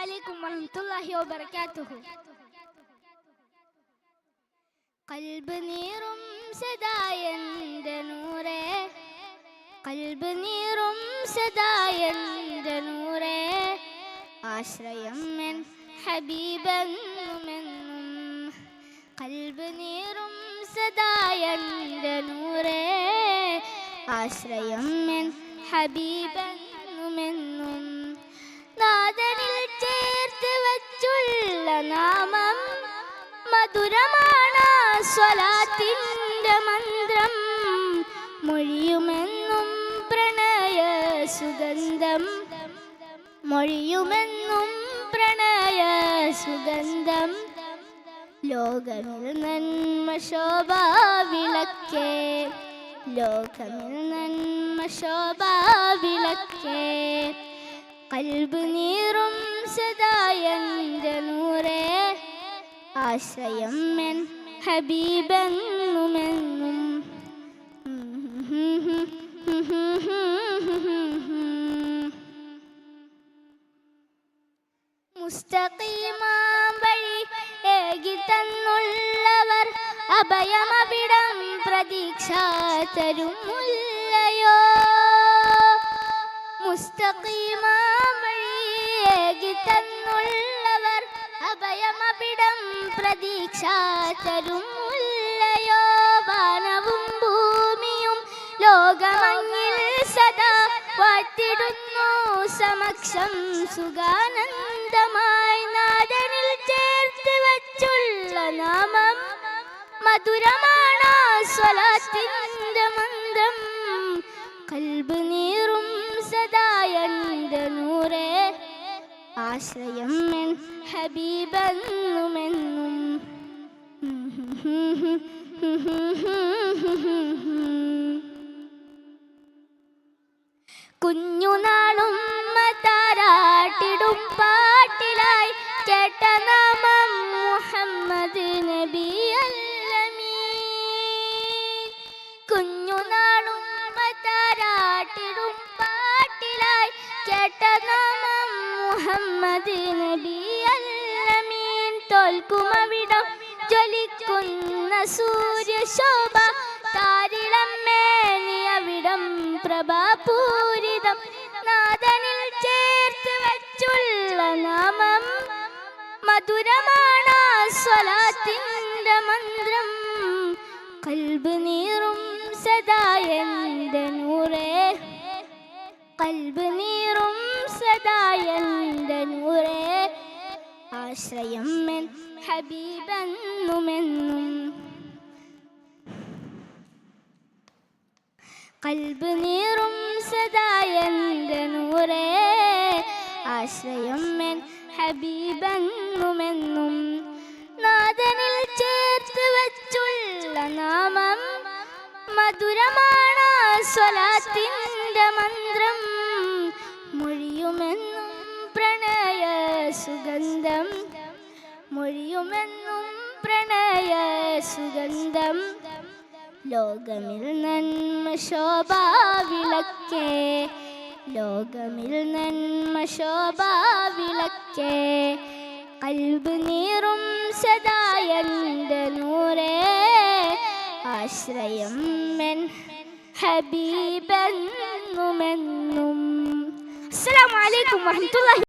عليكم ورحمة الله وبركاته. കൽബ് നീറും സദായന്റെ നൂറേ, കൽബ് നീറും സദായന്റെ നൂറേ, ആശ്രയം എൻ ഹബീബെന്നുമെന്നും. കൽബ് നീറും സദായന്റെ നൂറേ, ആശ്രയം എൻ ഹബീബെന്നുമെന്നും. നാദനിൽ ചേർത്ത് വച്ചുള്ള നാമം മധുരമാണ് സ്വലാത്തിന്റെ മന്ത്രം. മൊഴിയുമെന്നും പ്രണയ സുഗന്ധം, മൊഴിയുമെന്നും പ്രണയ സുഗന്ധം. ലോകമിൽ നന്മ ശോഭാ വിളക്കേ, ലോകമിൽ നന്മ ശോഭാ വിളക്കേ, കൽബ് നീറും സദായന്റെ നൂറേ, ആശ്രയം എൻ ഹബീബെന്നുമെന്നും. മുസ്തഖീമാം വഴി ഏകിത്തന്നുള്ളവർ അഭയമവിടം പ്രതീക്ഷ തരുമുല്ലയോ. മുസ്തഖീമാം വഴി ഏകിത്തന്നുള്ളവർ അഭയമവിടം പ്രതീക്ഷ തരുമുല്ലയോ. വാനവും ഭൂമിയും ലോകമങ്ങിൽ സദാ വാഴ്ത്തിടുന്നു സമക്ഷം സുഗാനന്ദമായി. നാദനിൽ ചേർത്ത് വച്ചുള്ള നാമം മധുരമാണ് സ്വലാത്തിന്റെ മന്ത്രം. കൽബ് നീറും സദായന്റെ നൂറേ, ആശ്രയം എൻ ഹബീബെന്നുമെന്നും. കുഞ്ഞുനാളും താരാട്ടിടും പാട്ടിലായി കേട്ട നാമം മുഹമ്മദ് നബി അൽ-അമീൻ. കുഞ്ഞുനാളും താരാട്ടിടും പാട്ടിലായി കേട്ട നാമം മുഹമ്മദ് നബി അൽ-അമീൻ. തോൽക്കുമവിടം ജ്വലിക്കുന്ന സൂര്യശോഭ, താരിളം മേനിയവിടം പ്രഭാപൂരിതം. നാദനിൽ ചേർത്ത് വച്ചുള്ള നാമം മധുരമാണ് സ്വലാത്തിന്റെ മന്ത്രം. കൽബ് നീറും സദായന്റെ നൂറേ, കൽബ് നീറും സദായന്റെ നൂറേ, ആശ്രയം എൻ ഹബീബെന്നുമെന്നും. കൽബ് നീറും സദായന്റെ നൂറേ, ആശ്രയം എൻ ഹബീബെന്നുമെന്നും. നാദനിൽ ചേർത്ത് വച്ചുള്ള നാമം മധുരമാണ് സ്വലാത്തിന്റെ മന്ത്രം. മൊഴിയുമെന്നും പ്രണയ സുഗന്ധം, മൊഴിയുമെന്നും പ്രണയ സുഗന്ധം. ലോകമിൽ നന്മ ശോഭാ വിളക്കേ, ലോകമിൽ നന്മ ശോഭാ വിളക്കേ, കൽബ് നീറും സദായന്റെ നൂറേ, ആശ്രയം എൻ ഹബീബെന്നുമെന്നും. അസ്സലാമു അലൈക്കും വറഹ്മത്തുള്ളാഹി